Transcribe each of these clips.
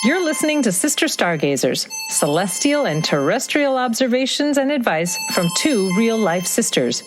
You're listening to Sister Stargazers, celestial and terrestrial observations and advice from two real-life sisters.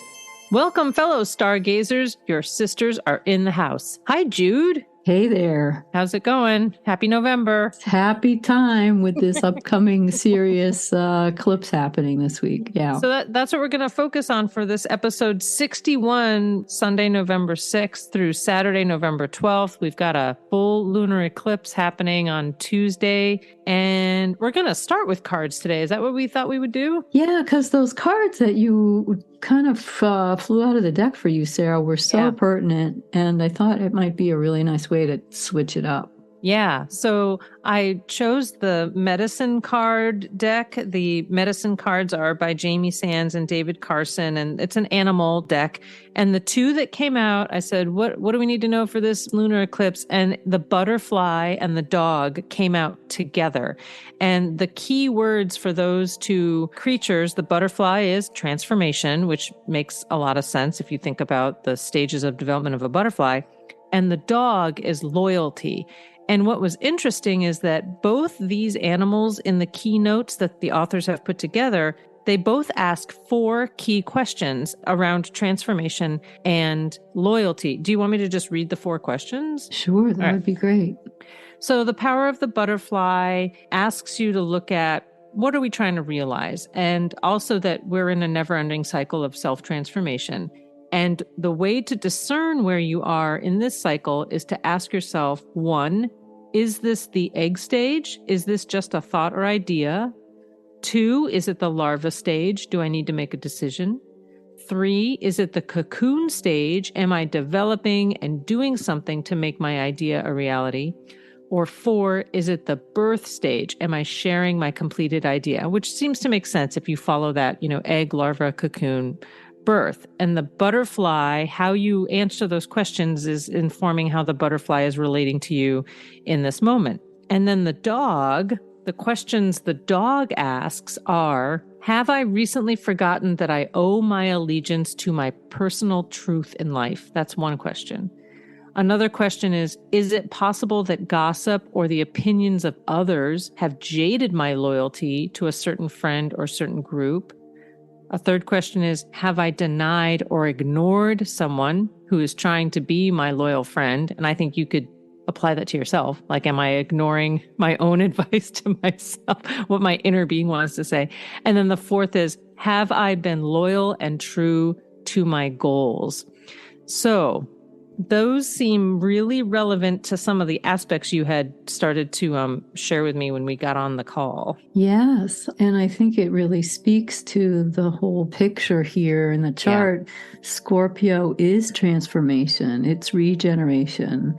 Welcome, fellow Stargazers. Your sisters are in the house. Hi, Jude. Hey there. How's it going? Happy November. Happy time with this upcoming Sirius eclipse happening this week. Yeah. So that's what we're going to focus on for this episode 61, Sunday, November 6th through Saturday, November 12th. We've got a full lunar eclipse happening on Tuesday, and we're going to start with cards today. Is that what we thought we would do? Yeah, because those cards that you kind of flew out of the deck for you, Sarah, were so pertinent, and I thought it might be a really nice way to switch it up. Yeah. So I chose the medicine card deck. The medicine cards are by Jamie Sands and David Carson, and it's an animal deck. And the two that came out, I said, what do we need to know for this lunar eclipse? And the butterfly and the dog came out together. And the key words for those two creatures, the butterfly is transformation, which makes a lot of sense if you think about the stages of development of a butterfly. And the dog is loyalty. And what was interesting is that both these animals in the keynotes that the authors have put together, they both ask 4 key questions around transformation and loyalty. Do you want me to just read the 4 questions? Sure, that would be great. So the power of the butterfly asks you to look at what are we trying to realize? And also that we're in a never-ending cycle of self-transformation. And the way to discern where you are in this cycle is to ask yourself, 1, is this the egg stage? Is this just a thought or idea? 2, is it the larva stage? Do I need to make a decision? 3, is it the cocoon stage? Am I developing and doing something to make my idea a reality? Or 4, is it the birth stage? Am I sharing my completed idea? Which seems to make sense if you follow that, egg, larva, cocoon, birth. And the butterfly, how you answer those questions is informing how the butterfly is relating to you in this moment. And then the dog, the questions the dog asks are, have I recently forgotten that I owe my allegiance to my personal truth in life? That's one question. Another question is it possible that gossip or the opinions of others have jaded my loyalty to a certain friend or certain group? A third question is, have I denied or ignored someone who is trying to be my loyal friend? And I think you could apply that to yourself. Like, am I ignoring my own advice to myself, what my inner being wants to say? And then the fourth is, have I been loyal and true to my goals? So those seem really relevant to some of the aspects you had started to share with me when we got on the call. Yes, and I think it really speaks to the whole picture here in the chart. Yeah. Scorpio is transformation, it's regeneration,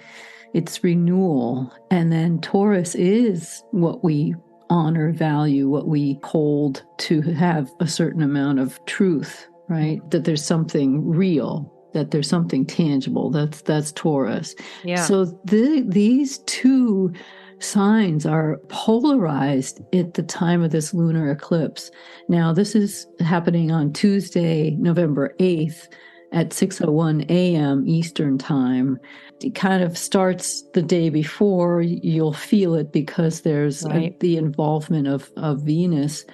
it's renewal. And then Taurus is what we honor, value, what we hold to have a certain amount of truth, right? That there's something real, that there's something tangible. That's Taurus. Yeah. So these two signs are polarized at the time of this lunar eclipse. Now, this is happening on Tuesday, November 8th at 6:01 a.m. Eastern Time. It kind of starts the day before. You'll feel it because there's the involvement of Venus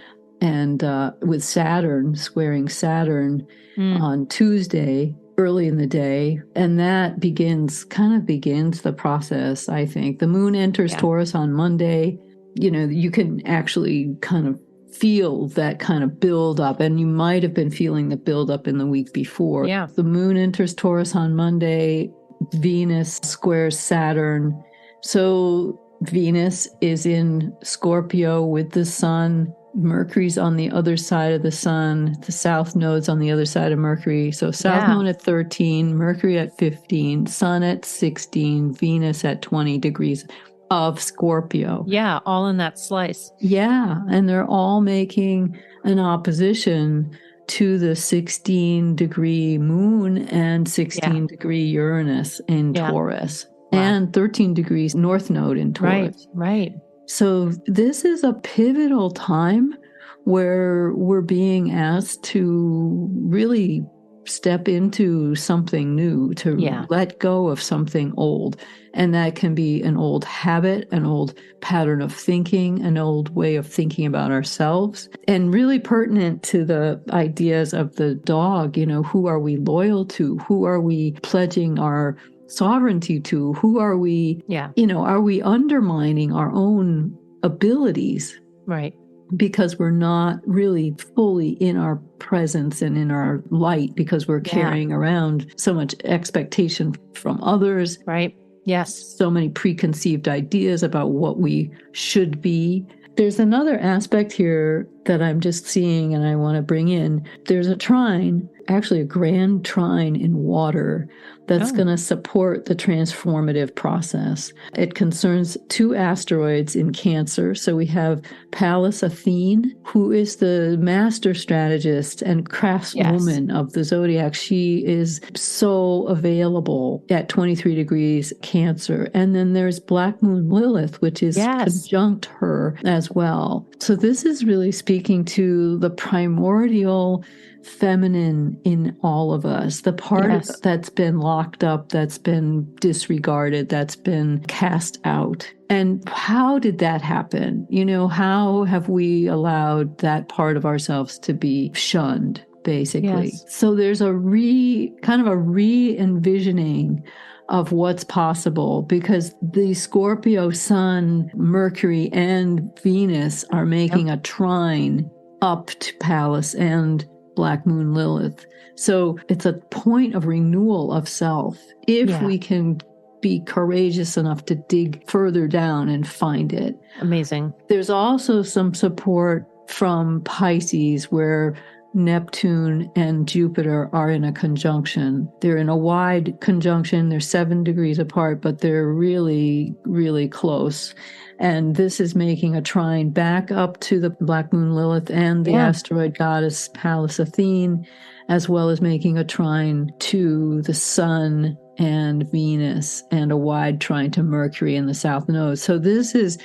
and with Saturn, squaring Saturn on Tuesday, early in the day, and that begins the process, I think. The moon enters Taurus on Monday. You can actually kind of feel that kind of build up, and you might have been feeling the build up in the week before. Yeah. The moon enters Taurus on Monday. Venus squares Saturn. So Venus is in Scorpio with the sun. Mercury's on the other side of the sun. The south node's on the other side of Mercury. So south node at 13, Mercury at 15, sun at 16, Venus at 20 degrees of Scorpio. Yeah, all in that slice. Yeah, and they're all making an opposition to the 16-degree moon and 16-degree Uranus in Taurus. Wow. And 13 degrees north node in Taurus. Right. So this is a pivotal time where we're being asked to really step into something new, to let go of something old. And that can be an old habit, an old pattern of thinking, an old way of thinking about ourselves. And really pertinent to the ideas of the dog, who are we loyal to? Who are we pledging our sovereignty to? Who are we, are we undermining our own abilities? Right. Because we're not really fully in our presence and in our light, because we're carrying around so much expectation from others. Right. Yes. So many preconceived ideas about what we should be. There's another aspect here that I'm just seeing and I want to bring in. There's a trine, actually a grand trine in water, that's going to support the transformative process. It concerns 2 asteroids in Cancer. So we have Pallas Athene, who is the master strategist and craftswoman of the zodiac. She is so available at 23 degrees Cancer. And then there's Black Moon Lilith, which is conjunct her as well. So this is really speaking to the primordial feminine in all of us, the part that's been locked up, that's been disregarded, that's been cast out. And how did that happen? How have we allowed that part of ourselves to be shunned, basically? So there's a re-envisioning of what's possible, because the Scorpio Sun, Mercury, and Venus are making a trine up to Pallas and Black Moon Lilith. So it's a point of renewal of self, if we can be courageous enough to dig further down and find it. Amazing. There's also some support from Pisces, where Neptune and Jupiter are in a conjunction. They're in a wide conjunction. They're 7 degrees apart, but they're really, really close. And this is making a trine back up to the Black Moon Lilith and the asteroid goddess Pallas Athene, as well as making a trine to the Sun and Venus, and a wide trine to Mercury in the South Node. So these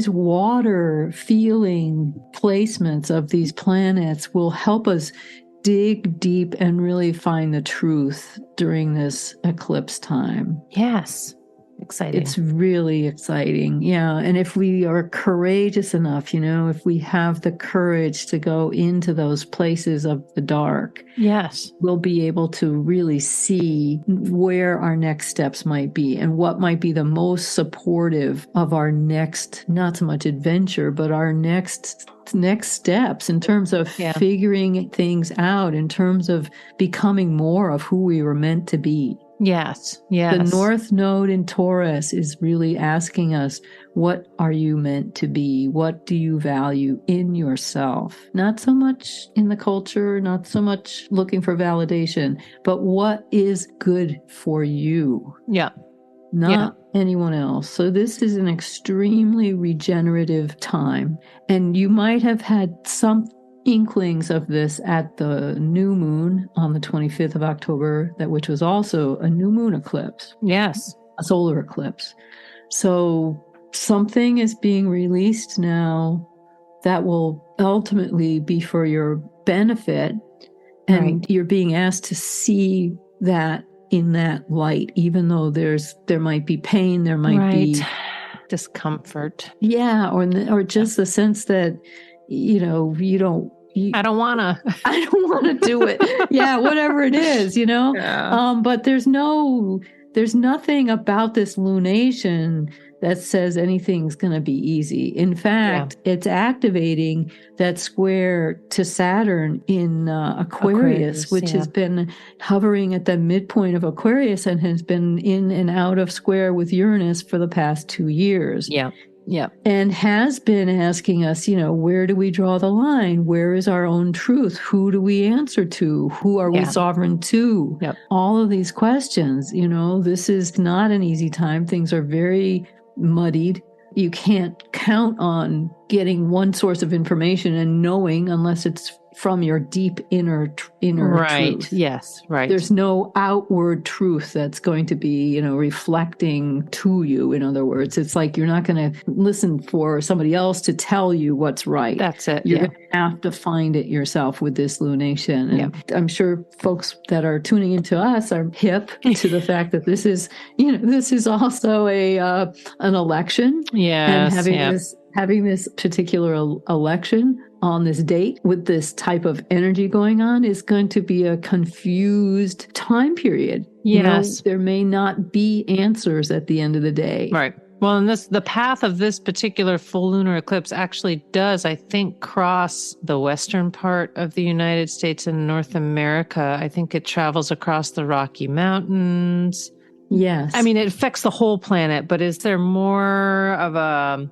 water feeling placements of these planets will help us dig deep and really find the truth during this eclipse time. Yes. Exciting. It's really exciting. Yeah. And if we are courageous enough, if we have the courage to go into those places of the dark, we'll be able to really see where our next steps might be and what might be the most supportive of our next, not so much adventure, but our next steps in terms of figuring things out, in terms of becoming more of who we were meant to be. Yes. The North Node in Taurus is really asking us, what are you meant to be? What do you value in yourself? Not so much in the culture, not so much looking for validation, but what is good for you? Not anyone else. So this is an extremely regenerative time. And you might have had some inklings of this at the new moon on the 25th of October, which was also a new moon eclipse. Yes. A solar eclipse. So something is being released now that will ultimately be for your benefit. And you're being asked to see that in that light, even though there might be pain, there might be discomfort. Or just the sense that I don't want to do it. Whatever it is, but there's nothing about this lunation that says anything's going to be easy. In fact, it's activating that square to Saturn in Aquarius, which has been hovering at the midpoint of Aquarius and has been in and out of square with Uranus for the past 2 years. And has been asking us, where do we draw the line? Where is our own truth? Who do we answer to? Who are we sovereign to? All of these questions, this is not an easy time. Things are very muddied. You can't count on getting one source of information and knowing unless it's from your deep inner truth. Yes, right. There's no outward truth that's going to be, reflecting to you. In other words, it's like you're not going to listen for somebody else to tell you what's right. That's it. You're going to have to find it yourself with this lunation. And I'm sure folks that are tuning into us are hip to the fact that this is also an election. Yes, and having this particular election on this date with this type of energy going on is going to be a confused time period. Yes. There may not be answers at the end of the day. Right. Well, and the path of this particular full lunar eclipse actually does, I think, cross the western part of the United States and North America. I think it travels across the Rocky Mountains. Yes. I mean, it affects the whole planet, but is there more of an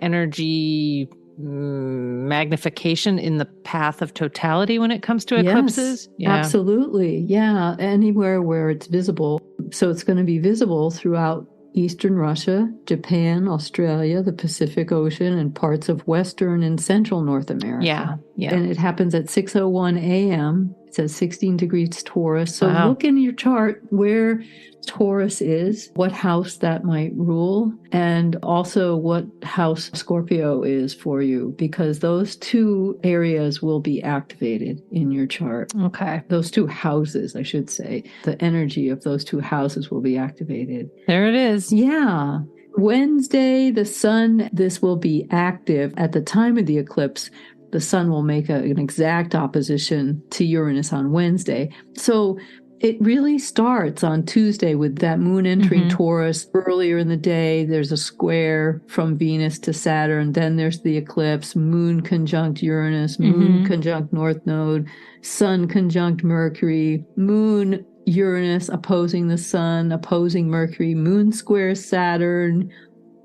energy magnification in the path of totality when it comes to eclipses? Yes, absolutely. Yeah. Anywhere where it's visible. So it's going to be visible throughout Eastern Russia, Japan, Australia, the Pacific Ocean, and parts of Western and Central North America. Yeah. And it happens at 6:01 a.m. It says 16 degrees Taurus. So look in your chart where Taurus is, what house that might rule, and also what house Scorpio is for you, because those two areas will be activated in your chart. Okay. Those two houses, I should say. The energy of those two houses will be activated. There it is. Yeah. Wednesday, the sun, this will be active at the time of the eclipse. The sun will make an exact opposition to Uranus on Wednesday. So it really starts on Tuesday with that moon entering Taurus. Earlier in the day, there's a square from Venus to Saturn. Then there's the eclipse, moon conjunct Uranus, moon conjunct North Node, sun conjunct Mercury, moon Uranus opposing the sun, opposing Mercury, moon squares Saturn,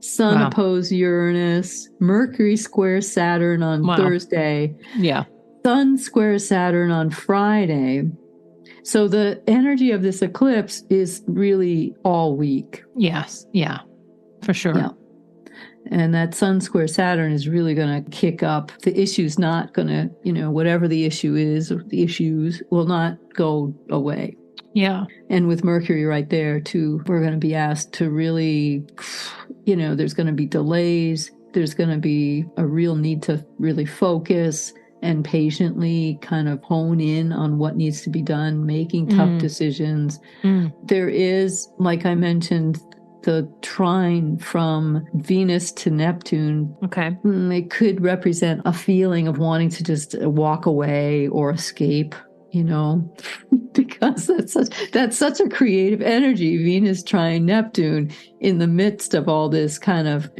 sun opposed Uranus, Mercury squares Saturn on Thursday. Yeah. Sun squares Saturn on Friday. So the energy of this eclipse is really all week. Yes. Yeah, for sure. Yeah. And that sun square Saturn is really going to kick up. The issue's not going to, whatever the issue is, or the issues will not go away. Yeah. And with Mercury right there too, we're going to be asked to really, there's going to be delays. There's going to be a real need to really focus and patiently kind of hone in on what needs to be done, making tough decisions. There is, like I mentioned, the trine from Venus to Neptune. Okay. It could represent a feeling of wanting to just walk away or escape, because that's such a creative energy, Venus trine Neptune, in the midst of all this kind of,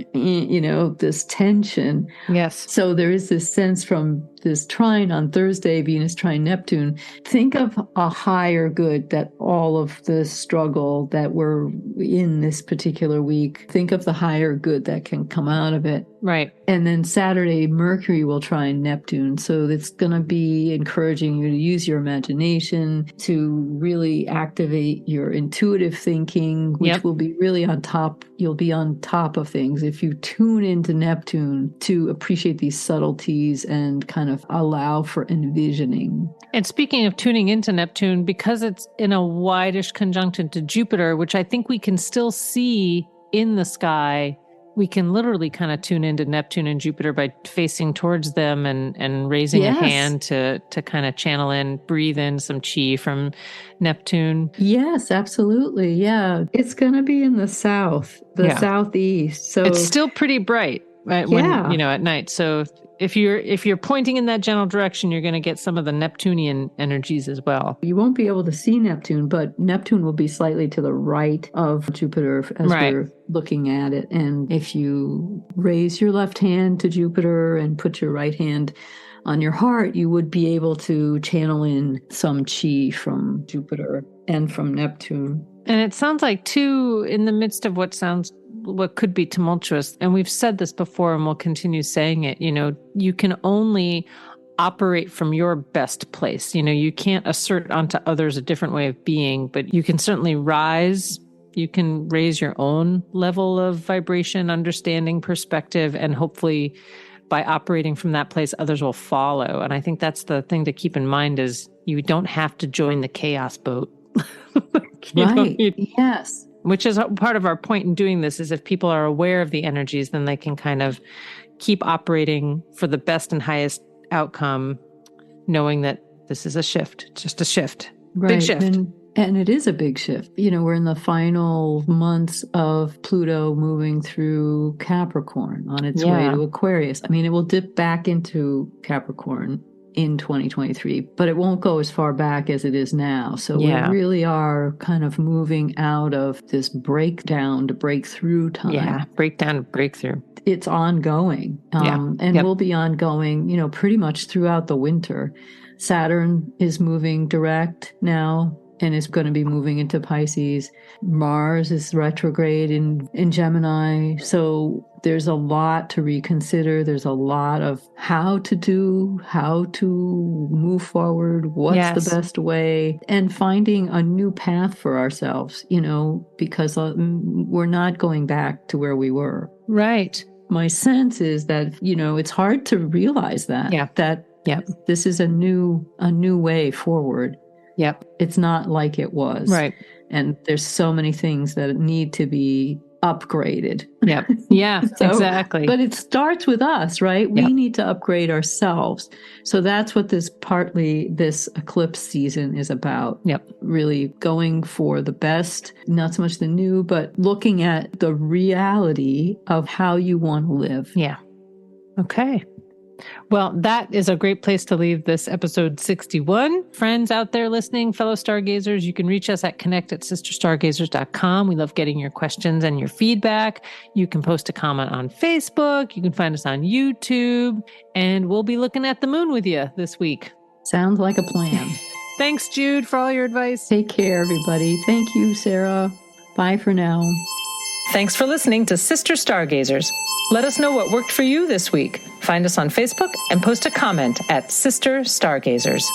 this tension. Yes. So there is this sense from this trine on Thursday, Venus trine Neptune. Think of a higher good, that all of the struggle that we're in this particular week, think of the higher good that can come out of it. Right. And then Saturday, Mercury will trine Neptune. So it's going to be encouraging you to use your imagination, to really activate your intuitive thinking, which will be really on top. You'll be on top of things if you tune into Neptune to appreciate these subtleties and kind of allow for envisioning. And speaking of tuning into Neptune, because it's in a wide-ish conjunction to Jupiter, which I think we can still see in the sky, we can literally kind of tune into Neptune and Jupiter by facing towards them and raising a hand to kind of channel in, breathe in some chi from Neptune. Yes, absolutely. Yeah. It's going to be in the south, southeast. So it's still pretty bright, right? When, at night. So if you're pointing in that general direction, you're going to get some of the Neptunian energies as well. You won't be able to see Neptune, but Neptune will be slightly to the right of Jupiter as we're looking at it. And if you raise your left hand to Jupiter and put your right hand on your heart, you would be able to channel in some chi from Jupiter and from Neptune. And it sounds like, too, in the midst of what could be tumultuous, and we've said this before and we'll continue saying it, you can only operate from your best place. You can't assert onto others a different way of being, but you can certainly rise. You can raise your own level of vibration, understanding, perspective, and hopefully by operating from that place, others will follow. And I think that's the thing to keep in mind is you don't have to join the chaos boat. Yes. Which is part of our point in doing this is if people are aware of the energies, then they can kind of keep operating for the best and highest outcome, knowing that this is a shift, just a shift, big shift. And it is a big shift. We're in the final months of Pluto moving through Capricorn on its way to Aquarius. I mean, it will dip back into Capricorn in 2023, but it won't go as far back as it is now. So we really are kind of moving out of this breakdown to breakthrough time. Yeah, breakdown to breakthrough. It's ongoing will be ongoing, pretty much throughout the winter. Saturn is moving direct now and is going to be moving into Pisces. Mars is retrograde in Gemini. So there's a lot to reconsider. There's a lot of how to move forward, what's the best way, and finding a new path for ourselves, because we're not going back to where we were. Right. My sense is that, it's hard to realize that, this is a new way forward. Yep. It's not like it was. Right. And there's so many things that need to be upgraded. Yep. Yeah, exactly. But it starts with us, right? We need to upgrade ourselves. So that's what this eclipse season is about. Yep. Really going for the best, not so much the new, but looking at the reality of how you want to live. Yeah. Okay. Well, that is a great place to leave this episode 61. Friends out there listening, fellow stargazers, you can reach us at connect@sisterstargazers.com. We love getting your questions and your feedback. You can post a comment on Facebook. You can find us on YouTube. And we'll be looking at the moon with you this week. Sounds like a plan. Thanks, Jude, for all your advice. Take care, everybody. Thank you, Sarah. Bye for now. Thanks for listening to Sister Stargazers. Let us know what worked for you this week. Find us on Facebook and post a comment at Sister Stargazers.